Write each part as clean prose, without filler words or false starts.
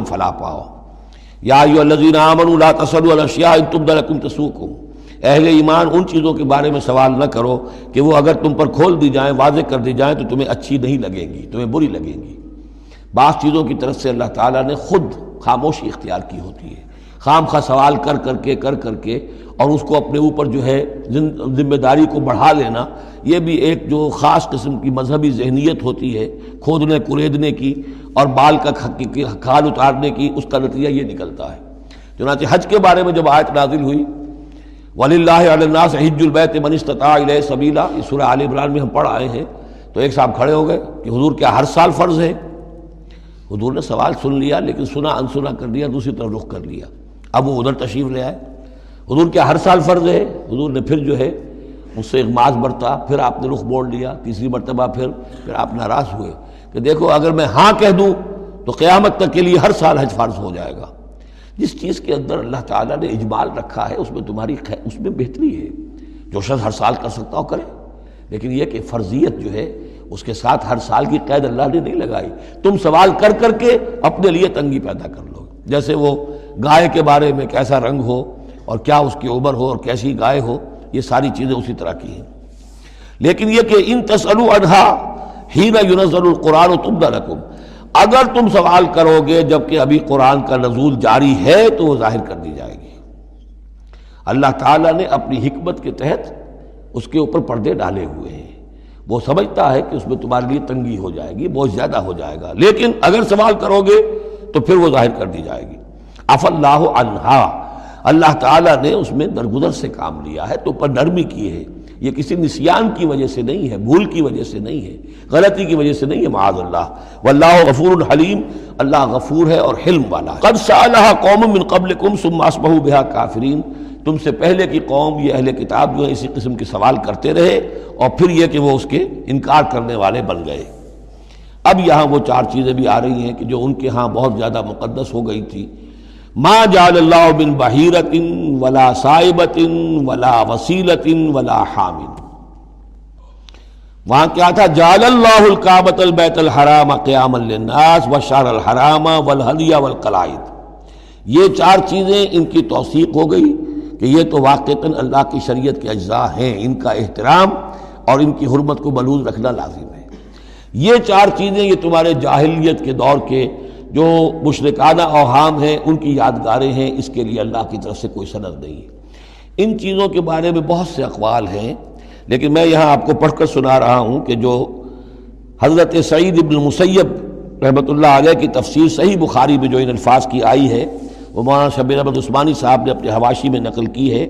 فلاح پاؤ۔ یا ایھا الذین آمنوا لا تسألوا عن اشیاء ان تبد لکم تسؤکم، اہل ایمان ان چیزوں کے بارے میں سوال نہ کرو کہ وہ اگر تم پر کھول دی جائیں، واضح کر دی جائیں تو تمہیں اچھی نہیں لگیں گی، تمہیں بری لگیں گی۔ بعض چیزوں کی طرف سے اللہ تعالیٰ نے خود خاموشی اختیار کی ہوتی ہے، خام خواہ سوال کر کر کے اور اس کو اپنے اوپر جو ہے ذمہ داری کو بڑھا لینا، یہ بھی ایک جو خاص قسم کی مذہبی ذہنیت ہوتی ہے، کھودنے کریدنے کی اور بال کا کھال اتارنے کی، اس کا نتیجہ یہ نکلتا ہے۔ چنانچہ حج کے بارے میں جب آیت نازل ہوئی وَلِلَّهِ عَلَى النَّاسِ حِجُّ الْبَيْتِ مَنِ اسْتَطَاعَ إِلَيْهِ سَبِيلًا، یہ سورہ آل عمران میں ہم پڑھ آئے ہیں۔ تو ایک صاحب کھڑے ہو گئے کہ حضور کیا ہر سال فرض ہے؟ حضور نے سوال سن لیا لیکن سنا انسنا کر دیا، دوسری طرف رخ کر لیا۔ اب وہ ادھر تشریف لے آئے، حضور کیا ہر سال فرض ہے؟ حضور نے پھر جو ہے اس سے اغماض برتا، پھر آپ نے رخ موڑ لیا، تیسری مرتبہ پھر آپ ناراض ہوئے کہ دیکھو اگر میں ہاں کہہ دوں تو قیامت تک کے لیے ہر سال حج فرض ہو جائے گا۔ جس چیز کے اندر اللہ تعالیٰ نے اجمال رکھا ہے اس میں تمہاری اس میں بہتری ہے، جو شخص ہر سال کر سکتا ہو کرے، لیکن یہ کہ فرضیت جو ہے اس کے ساتھ ہر سال کی قید اللہ نے نہیں لگائی۔ تم سوال کر کے اپنے لیے تنگی پیدا کر لو، جیسے وہ گائے کے بارے میں کیسا رنگ ہو اور کیا اس کی عمر ہو اور کیسی گائے ہو، یہ ساری چیزیں اسی طرح کی ہیں۔ لیکن یہ کہ ان تسألوا عنہا حین ینزل القرآن تبد لکم، اگر تم سوال کرو گے جبکہ ابھی قرآن کا نزول جاری ہے تو وہ ظاہر کر دی جائے گی۔ اللہ تعالیٰ نے اپنی حکمت کے تحت اس کے اوپر پردے ڈالے ہوئے ہیں، وہ سمجھتا ہے کہ اس میں تمہارے لیے تنگی ہو جائے گی، بہت زیادہ ہو جائے گا، لیکن اگر سوال کرو گے تو پھر وہ ظاہر کر دی جائے گی۔ عفی اللہ عنہا، اللہ تعالیٰ نے اس میں درگزر سے کام لیا ہے، تو پر نرمی کی ہے، یہ کسی نسیان کی وجہ سے نہیں ہے، بھول کی وجہ سے نہیں ہے، غلطی کی وجہ سے نہیں ہے، معاذ اللہ۔ واللہ غفور حلیم، اللہ غفور ہے اور حلم والا ہے۔ قد سألها قوم من قبلکم ثم اصبحوا بها کافرین، تم سے پہلے کی قوم یہ اہل کتاب جو ہے اسی قسم کے سوال کرتے رہے اور پھر یہ کہ وہ اس کے انکار کرنے والے بن گئے۔ اب یہاں وہ چار چیزیں بھی آ رہی ہیں کہ جو ان کے ہاں بہت زیادہ مقدس ہو گئی تھی۔ ما جعل اللہ من بحیرۃ ولا صائبۃ ولا وسیلۃ ولا حام، وہاں کیا تھا؟ جعل اللہ الکعبۃ البیت الحرام قیاما للناس والشہر الحرام والہدی والقلائد، یہ چار چیزیں ان کی توثیق ہو گئی کہ یہ تو واقعتاً اللہ کی شریعت کے اجزاء ہیں، ان کا احترام اور ان کی حرمت کو بلوز رکھنا لازم ہے۔ یہ چار چیزیں یہ تمہارے جاہلیت کے دور کے جو مشرکانہ اوہام ہیں ان کی یادگاریں ہیں، اس کے لیے اللہ کی طرف سے کوئی سند نہیں ہے۔ ان چیزوں کے بارے میں بہت سے اقوال ہیں، لیکن میں یہاں آپ کو پڑھ کر سنا رہا ہوں کہ جو حضرت سعید ابن المسیب رحمۃ اللہ علیہ کی تفسیر صحیح بخاری میں جو ان الفاظ کی آئی ہے وہ مولانا شبیر احمد عثمانی صاحب نے اپنے حواشی میں نقل کی ہے۔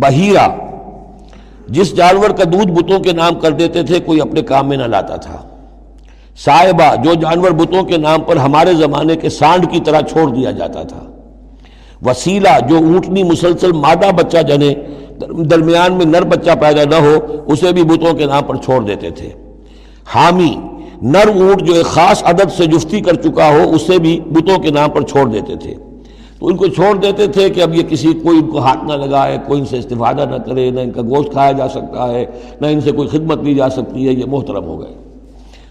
بحیرہ، جس جانور کا دودھ بتوں کے نام کر دیتے تھے کوئی اپنے کام میں نہ لاتا تھا۔ صائبہ، جو جانور بتوں کے نام پر ہمارے زمانے کے سانڈ کی طرح چھوڑ دیا جاتا تھا۔ وسیلہ، جو اونٹنی مسلسل مادہ بچہ جنے درمیان میں نر بچہ پیدا نہ ہو اسے بھی بتوں کے نام پر چھوڑ دیتے تھے۔ حامی، نر اونٹ جو ایک خاص عدد سے جفتی کر چکا ہو اسے بھی بتوں کے نام پر چھوڑ دیتے تھے، تو ان کو چھوڑ دیتے تھے کہ اب یہ کسی کوئی ان کو ہاتھ نہ لگائے، کوئی ان سے استفادہ نہ کرے، نہ ان کا گوشت کھایا جا سکتا ہے، نہ ان سے کوئی خدمت لی جا سکتی ہے، یہ محترم ہو گئے۔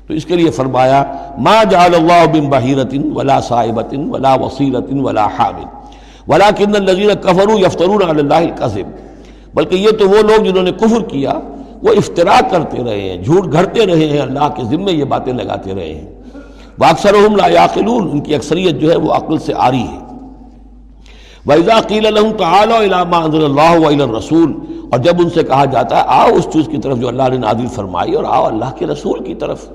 تو اس کے لیے فرمایا ما جعل اللہ من بحیرۃ ولا صائبۃ ولا وصیلۃ ولا حام ولکن الذین کفروا یفترون علی اللہ الکذب، بلکہ یہ تو وہ لوگ جنہوں نے کفر کیا وہ افتراء کرتے رہے ہیں، جھوٹ گھڑتے رہے ہیں، اللہ کے ذمے یہ باتیں لگاتے رہے ہیں۔ واکثرهم لا یعقلون، ان کی اکثریت جو ہے وہ عقل سے عاری ہے۔ وَإِذَا قِيلَ لَهُمْ تَعَالَوْا إِلَىٰ مَا أَنزَلَ اللَّهُ وَإِلَى الرَّسُولِ، اور جب ان سے کہا جاتا ہے آؤ اس چیز کی طرف جو اللہ نے نازل فرمائی اور آؤ اللہ کے رسول کی طرف،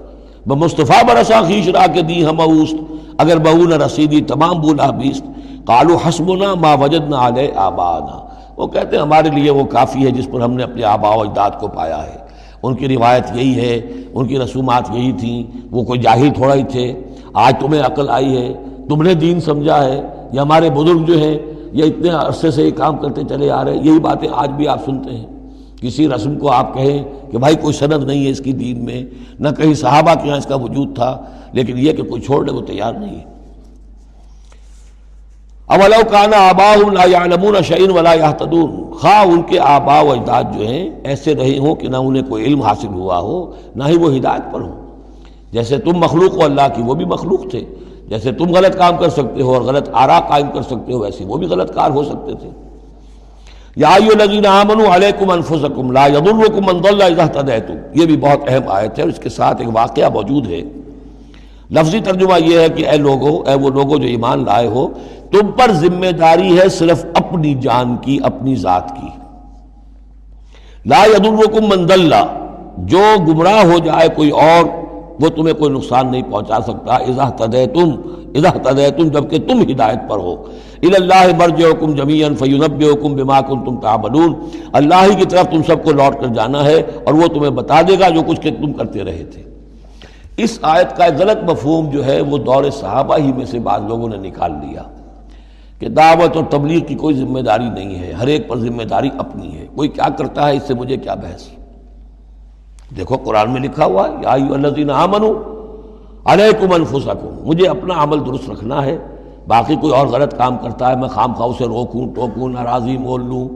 بمصطفیٰ برسا خیش را کے دی ہم اوست، اگر بہو نہ رسیدی تمام بولا بیست، قالوا حسبنا ما وجدنا علیہ آباءنا، وہ کہتے ہیں ہمارے لیے وہ کافی ہے جس پر ہم نے اپنے آباء و اجداد کو پایا ہے، ان کی روایت یہی ہے، ان کی رسومات یہی تھیں، وہ کوئی جاہل تھوڑا ہی تھے، آج تمہیں عقل آئی ہے، تم نے دین سمجھا ہے، یہ ہمارے بزرگ جو ہیں یہ اتنے عرصے سے یہ کام کرتے چلے آ رہے ہیں، یہی باتیں آج بھی آپ سنتے ہیں۔ کسی رسم کو آپ کہیں کہ بھائی کوئی سند نہیں ہے اس کی دین میں، نہ کہیں صحابہ کے یہاں اس کا وجود تھا، لیکن یہ کہ کوئی چھوڑنے کو تیار نہیں ہے۔ اولو کان آباؤہم لا یعلمون شیئا ولا یہتدون، خواہ ان کے آباء و اجداد جو ہیں ایسے رہے ہوں کہ نہ انہیں کوئی علم حاصل ہوا ہو نہ ہی وہ ہدایت پر ہوں، جیسے تم مخلوق ہو اللہ کی وہ بھی مخلوق تھے، جیسے تم غلط کام کر سکتے ہو اور غلط آراء قائم کر سکتے ہو، ویسے وہ بھی غلط کار ہو سکتے تھے۔ یا ایھا الذین آمنوا علیکم انفسکم لا یضرکم من ضل اذا اہتدیتم، یہ بھی بہت اہم آیت ہے اور اس کے ساتھ ایک واقعہ موجود ہے۔ لفظی ترجمہ یہ ہے کہ اے لوگو، اے وہ لوگو جو ایمان لائے ہو، تم پر ذمہ داری ہے صرف اپنی جان کی، اپنی ذات کی۔ لا یضرکم من ضل، جو گمراہ ہو جائے کوئی اور وہ تمہیں کوئی نقصان نہیں پہنچا سکتا۔ اذا اہتدیتم، جبکہ تم ہدایت پر ہو۔ الی اللہ مرجعکم جمیعا فینبئکم بما کنتم تعملون، اللہ ہی کی طرف تم سب کو لوٹ کر جانا ہے اور وہ تمہیں بتا دے گا جو کچھ کہ تم کرتے رہے تھے۔ اس آیت کا ایک غلط مفہوم جو ہے وہ دور صحابہ ہی میں سے بعض لوگوں نے نکال لیا کہ دعوت اور تبلیغ کی کوئی ذمہ داری نہیں ہے، ہر ایک پر ذمہ داری اپنی ہے، کوئی کیا کرتا ہے اس سے مجھے کیا بحث۔ دیکھو قرآن میں لکھا ہوا یا ایھا الذین آمنوا علیکم انفسکم، مجھے اپنا عمل درست رکھنا ہے، باقی کوئی اور غلط کام کرتا ہے میں خام خواہ اسے روکوں ٹوکوں ناراضی مول لوں،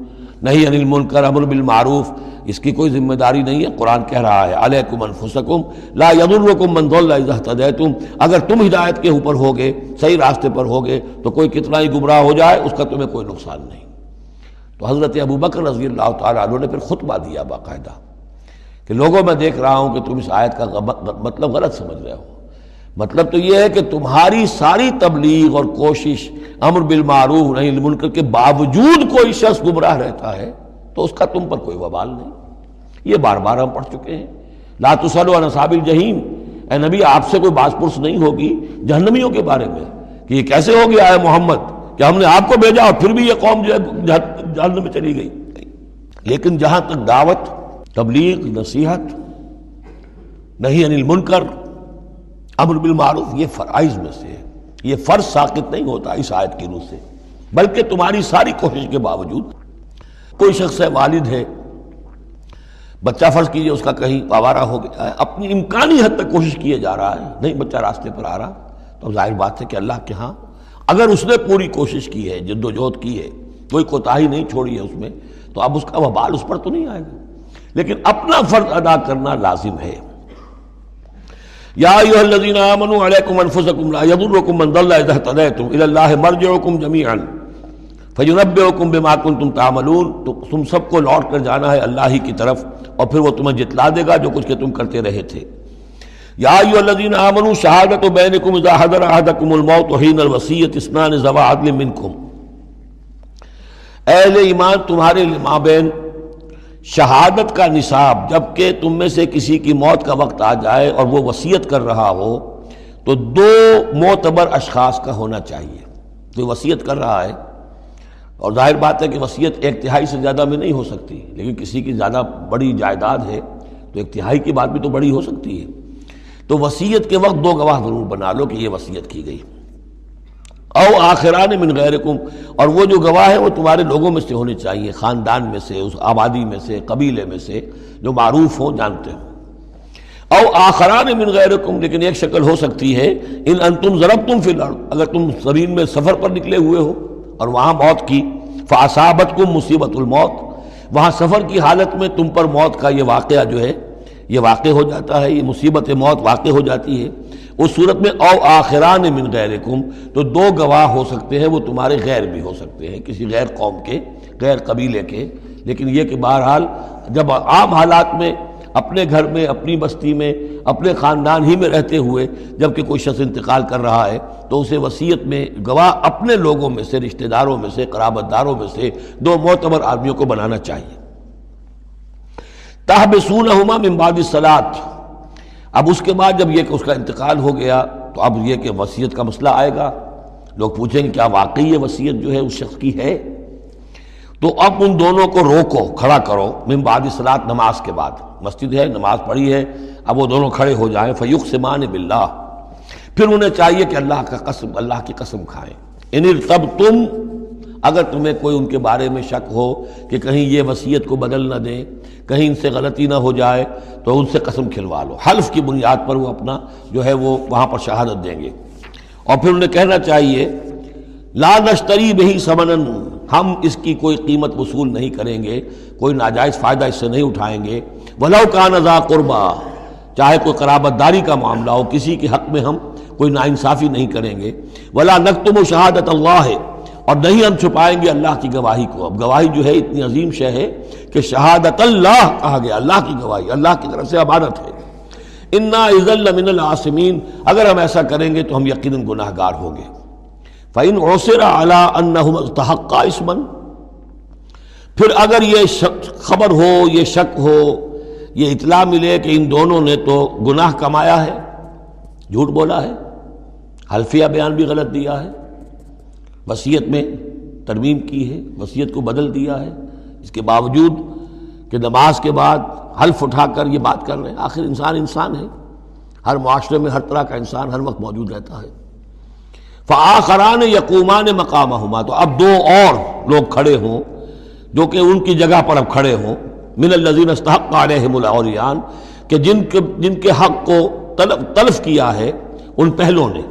نہی عن المنکر امر بالمعروف، اس کی کوئی ذمہ داری نہیں ہے۔ قرآن کہہ رہا ہے علیکم انفسکم لا یضرکم من ضل اذا اہتدیتم، اگر تم ہدایت کے اوپر ہوگے، صحیح راستے پر ہوگے تو کوئی کتنا ہی گمراہ ہو جائے اس کا تمہیں کوئی نقصان نہیں۔ تو حضرت ابوبکر رضی اللہ تعالیٰ عنہ نے پھر خطبہ دیا باقاعدہ کہ لوگوں میں دیکھ رہا ہوں کہ تم اس آیت کا مطلب غلط سمجھ رہے ہو۔ مطلب تو یہ ہے کہ تمہاری ساری تبلیغ اور کوشش امر بالمعروف نہی عن المنکر کے باوجود کوئی شخص گمراہ رہتا ہے تو اس کا تم پر کوئی وبال نہیں۔ یہ بار بار ہم پڑھ چکے ہیں۔ لا تسألوا عن اصحاب الجحیم، اے نبی آپ سے کوئی باز پرس نہیں ہوگی جہنمیوں کے بارے میں کہ یہ کیسے ہو گیا ہے محمد کہ ہم نے آپ کو بھیجا اور پھر بھی یہ قوم جو ہے جہنم میں چلی گئی۔ لیکن جہاں تک دعوت، تبلیغ، نصیحت، نہی عن المنکر، امر بالمعروف، یہ فرائض میں سے ہے، یہ فرض ساقط نہیں ہوتا اس آیت کی روح سے، بلکہ تمہاری ساری کوشش کے باوجود کوئی شخص ہے، والد ہے، بچہ فرض کیجئے اس کا کہیں آوارہ ہو گیا ہے، اپنی امکانی حد تک کوشش کیے جا رہا ہے، نہیں بچہ راستے پر آ رہا، تو ظاہر بات ہے کہ اللہ کے ہاں اگر اس نے پوری کوشش کی ہے، جد و جہد کی ہے، کوئی کوتاہی نہیں چھوڑی ہے اس میں، تو اب اس کا وبال اس پر تو نہیں آئے گا، لیکن اپنا فرض ادا کرنا لازم ہے۔ یا ایھا الذین آمنوا علیکم انفسکم لا یضرکم من ضل اذا اہتدیتم الی اللہ مرجعکم جمیعا فینبئکم بما کنتم تعملون، تو تم سب کو لوٹ کر جانا ہے اللہ ہی کی طرف اور پھر وہ تمہیں جتلا دے گا جو کچھ کہ تم کرتے رہے تھے۔ یا ایھا الذین آمنوا شہادۃ بینکم اذا حضر احدکم الموت حین الوصیۃ اثنان ذوی عدل منکم، اہل ایمان تمہارے مابین شہادت کا نصاب، جبکہ تم میں سے کسی کی موت کا وقت آ جائے اور وہ وصیت کر رہا ہو تو دو معتبر اشخاص کا ہونا چاہیے۔ جو وصیت کر رہا ہے، اور ظاہر بات ہے کہ وصیت ایک تہائی سے زیادہ میں نہیں ہو سکتی، لیکن کسی کی زیادہ بڑی جائیداد ہے تو ایک تہائی کی بات بھی تو بڑی ہو سکتی ہے، تو وصیت کے وقت دو گواہ ضرور بنا لو کہ یہ وصیت کی گئی۔ او آخران من غیرکم، اور وہ جو گواہ ہیں وہ تمہارے لوگوں میں سے ہونے چاہیے، خاندان میں سے، اس آبادی میں سے، قبیلے میں سے، جو معروف ہوں، جانتے ہوں۔ او آخران من غیرکم، لیکن ایک شکل ہو سکتی ہے ان انتم ضربتم فی الارض، اگر تم زمین میں سفر پر نکلے ہوئے ہو اور وہاں موت کی، فاصابتکم مصیبت الموت، وہاں سفر کی حالت میں تم پر موت کا یہ واقعہ جو ہے یہ واقع ہو جاتا ہے، یہ مصیبت موت واقع ہو جاتی ہے، اس صورت میں او آخران من غیرکم، تو دو گواہ ہو سکتے ہیں، وہ تمہارے غیر بھی ہو سکتے ہیں، کسی غیر قوم کے، غیر قبیلے کے، لیکن یہ کہ بہرحال جب عام حالات میں اپنے گھر میں، اپنی بستی میں، اپنے خاندان ہی میں رہتے ہوئے جب کہ کوئی شخص انتقال کر رہا ہے تو اسے وصیت میں گواہ اپنے لوگوں میں سے، رشتہ داروں میں سے، قرابت داروں میں سے دو معتبر آدمیوں کو بنانا چاہیے۔ تحبسونہما من بعد الصلاۃ، اب اس کے بعد جب یہ کہ اس کا انتقال ہو گیا تو اب یہ کہ وصیت کا مسئلہ آئے گا، لوگ پوچھیں گے کیا واقعی یہ وصیت جو ہے اس شخص کی ہے؟ تو اب ان دونوں کو روکو، کھڑا کرو، من بعد الصلاۃ، نماز کے بعد، مسجد ہے، نماز پڑھی ہے، اب وہ دونوں کھڑے ہو جائیں، فیقسمان باللہ، پھر انہیں چاہیے کہ اللہ کی قسم کھائیں، ان ارتبتم، اگر تمہیں کوئی ان کے بارے میں شک ہو کہ کہیں یہ وصیت کو بدل نہ دیں، کہیں ان سے غلطی نہ ہو جائے، تو ان سے قسم کھلوا لو، حلف کی بنیاد پر وہ اپنا جو ہے وہ وہاں پر شہادت دیں گے، اور پھر انہیں کہنا چاہیے لا نشتری بہ ثمنا، ہم اس کی کوئی قیمت وصول نہیں کریں گے، کوئی ناجائز فائدہ اس سے نہیں اٹھائیں گے، ولو کان ذا قربا، چاہے کوئی قرابت داری کا معاملہ ہو، کسی کے حق میں ہم کوئی ناانصافی نہیں کریں گے۔ ولا نکتم شہادت اللہ، اور نہیں ہم چھپائیں گے اللہ کی گواہی کو۔ اب گواہی جو ہے اتنی عظیم شے ہے کہ شہادت اللہ کہا گیا، اللہ کی گواہی، اللہ کی طرف سے امانت ہے۔ انا اذا لمن العاصمین، اگر ہم ایسا کریں گے تو ہم یقیناً گناہ گار ہوں گے۔ فإن عثر علی انہم استحقا اسما، پھر اگر یہ خبر ہو، یہ شک ہو، یہ اطلاع ملے کہ ان دونوں نے تو گناہ کمایا ہے، جھوٹ بولا ہے، حلفیہ بیان بھی غلط دیا ہے، وصیت میں ترمیم کی ہے، وصیت کو بدل دیا ہے، اس کے باوجود کہ نماز کے بعد حلف اٹھا کر یہ بات کر رہے ہیں۔ آخر انسان ہے، ہر معاشرے میں ہر طرح کا انسان ہر وقت موجود رہتا ہے۔ فآخران یقومان مقامہما، تو اب دو اور لوگ کھڑے ہوں جو کہ ان کی جگہ پر اب کھڑے ہوں، من الذین استحق علیہم العریان، کہ جن کے حق کو تلف کیا ہے ان پہلوں نے،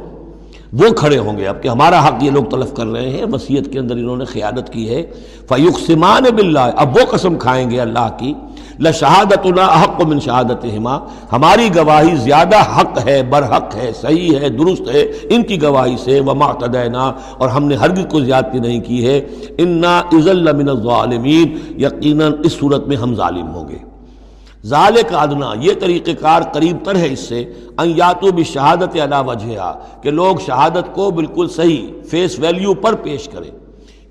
وہ کھڑے ہوں گے اب کہ ہمارا حق یہ لوگ تلف کر رہے ہیں، وصیت کے اندر انہوں نے خیانت کی ہے۔ فیقسمان باللہ، اب وہ قسم کھائیں گے اللہ کی، لشہادتنا احق من شہادتہما، ہماری گواہی زیادہ حق ہے، برحق ہے، صحیح ہے، درست ہے ان کی گواہی سے، وما اعتدینا، اور ہم نے ہرگز کوئی زیادتی نہیں کی ہے، انا اذا لمن الظالمین، یقیناً اس صورت میں ہم ظالم ہوں گے۔ ذالک ادنا، یہ طریقہ کار قریب تر ہے اس سے، ان یاتوا بالشہادۃ علی وجہہا، کہ لوگ شہادت کو بالکل صحیح فیس ویلیو پر پیش کریں،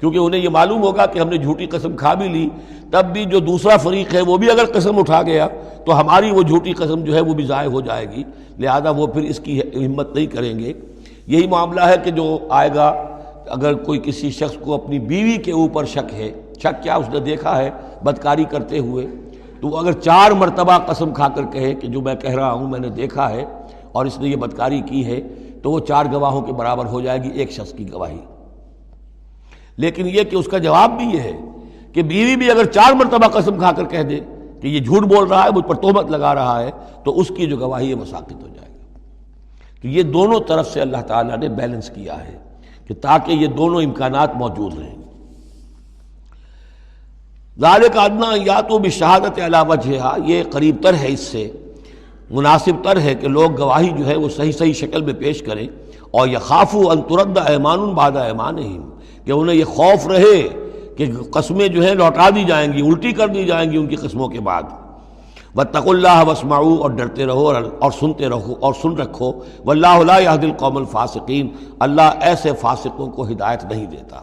کیونکہ انہیں یہ معلوم ہوگا کہ ہم نے جھوٹی قسم کھا بھی لی، تب بھی جو دوسرا فریق ہے وہ بھی اگر قسم اٹھا گیا تو ہماری وہ جھوٹی قسم جو ہے وہ بھی ضائع ہو جائے گی، لہذا وہ پھر اس کی ہمت نہیں کریں گے۔ یہی معاملہ ہے کہ جو آئے گا، اگر کوئی کسی شخص کو اپنی بیوی کے اوپر شک ہے، شک کیا اس نے دیکھا ہے بدکاری کرتے ہوئے، تو وہ اگر 4 مرتبہ قسم کھا کر کہے کہ جو میں کہہ رہا ہوں میں نے دیکھا ہے اور اس نے یہ بدکاری کی ہے، تو وہ 4 گواہوں کے برابر ہو جائے گی ایک شخص کی گواہی۔ لیکن یہ کہ اس کا جواب بھی یہ ہے کہ بیوی بھی اگر 4 مرتبہ قسم کھا کر کہہ دے کہ یہ جھوٹ بول رہا ہے، مجھ پر تہمت لگا رہا ہے، تو اس کی جو گواہی ہے وہ ساقط ہو جائے گی۔ تو یہ دونوں طرف سے اللہ تعالیٰ نے بیلنس کیا ہے کہ تاکہ یہ دونوں امکانات موجود رہیں۔ ذالک ادنی ان یاتوا بالشہادۃ علی وجہہا، یہ قریب تر ہے، اس سے مناسب تر ہے کہ لوگ گواہی جو ہے وہ صحیح شکل میں پیش کریں، اور یخافوا ان ترد ایمان بعد ایمانہم، کہ انہیں یہ خوف رہے کہ قسمیں جو ہیں لوٹا دی جائیں گی، الٹی کر دی جائیں گی ان کی قسموں کے بعد۔ واتقوا اللہ واسمعوا، اور ڈرتے رہو اور سنتے رہو اور سن رکھو، واللہ لا یہدی القوم الفاسقین، اللہ ایسے فاسقوں کو ہدایت نہیں دیتا۔